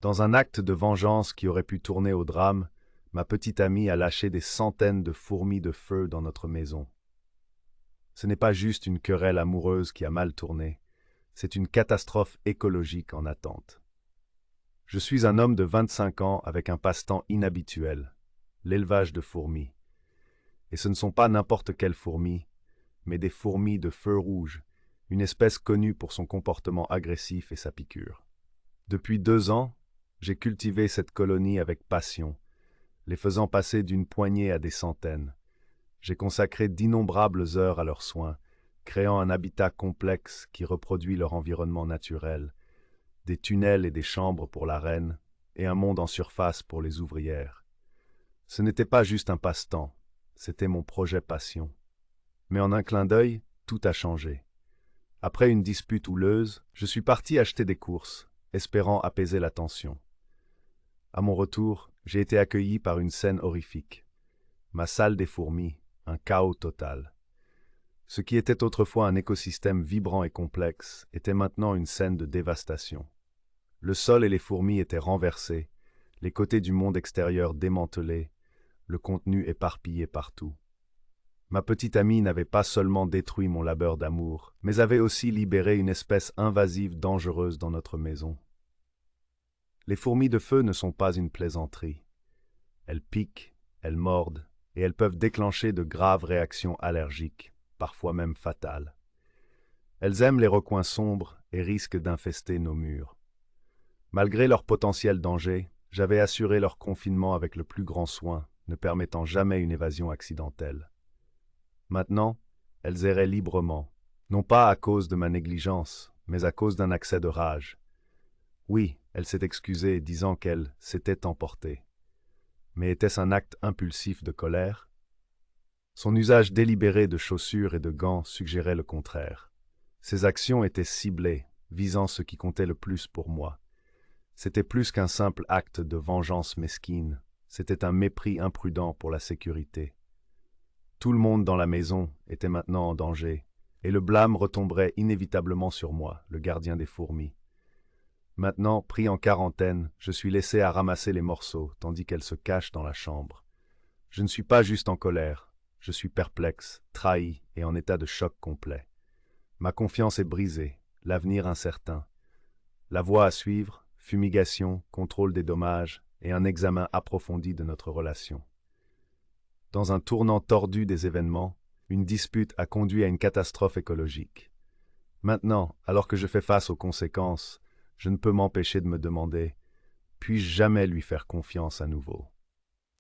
Dans un acte de vengeance qui aurait pu tourner au drame, ma petite amie a lâché des centaines de fourmis de feu dans notre maison. Ce n'est pas juste une querelle amoureuse qui a mal tourné, c'est une catastrophe écologique en attente. Je suis un homme de 25 ans avec un passe-temps inhabituel, l'élevage de fourmis. Et ce ne sont pas n'importe quelles fourmis, mais des fourmis de feu rouge, une espèce connue pour son comportement agressif et sa piqûre. Depuis 2 ans, j'ai cultivé cette colonie avec passion, les faisant passer d'une poignée à des centaines. J'ai consacré d'innombrables heures à leurs soins, créant un habitat complexe qui reproduit leur environnement naturel, des tunnels et des chambres pour la reine, et un monde en surface pour les ouvrières. Ce n'était pas juste un passe-temps, c'était mon projet passion. Mais en un clin d'œil, tout a changé. Après une dispute houleuse, je suis parti acheter des courses, espérant apaiser la tension. À mon retour, j'ai été accueilli par une scène horrifique. Ma salle des fourmis, un chaos total. Ce qui était autrefois un écosystème vibrant et complexe était maintenant une scène de dévastation. Le sol et les fourmis étaient renversés, les côtés du monde extérieur démantelés, le contenu éparpillé partout. Ma petite amie n'avait pas seulement détruit mon labeur d'amour, mais avait aussi libéré une espèce invasive dangereuse dans notre maison. Les fourmis de feu ne sont pas une plaisanterie. Elles piquent, elles mordent, et elles peuvent déclencher de graves réactions allergiques, parfois même fatales. Elles aiment les recoins sombres et risquent d'infester nos murs. Malgré leur potentiel danger, j'avais assuré leur confinement avec le plus grand soin, ne permettant jamais une évasion accidentelle. Maintenant, elles erraient librement, non pas à cause de ma négligence, mais à cause d'un accès de rage. Oui, elle s'est excusée, disant qu'elle s'était emportée. Mais était-ce un acte impulsif de colère? Son usage délibéré de chaussures et de gants suggérait le contraire. Ses actions étaient ciblées, visant ce qui comptait le plus pour moi. C'était plus qu'un simple acte de vengeance mesquine, c'était un mépris imprudent pour la sécurité. Tout le monde dans la maison était maintenant en danger, et le blâme retomberait inévitablement sur moi, le gardien des fourmis. Maintenant, pris en quarantaine, je suis laissé à ramasser les morceaux, tandis qu'elle se cache dans la chambre. Je ne suis pas juste en colère, je suis perplexe, trahi et en état de choc complet. Ma confiance est brisée, l'avenir incertain. La voie à suivre, fumigation, contrôle des dommages et un examen approfondi de notre relation. Dans un tournant tordu des événements, une dispute a conduit à une catastrophe écologique. Maintenant, alors que je fais face aux conséquences, je ne peux m'empêcher de me demander, puis-je jamais lui faire confiance à nouveau?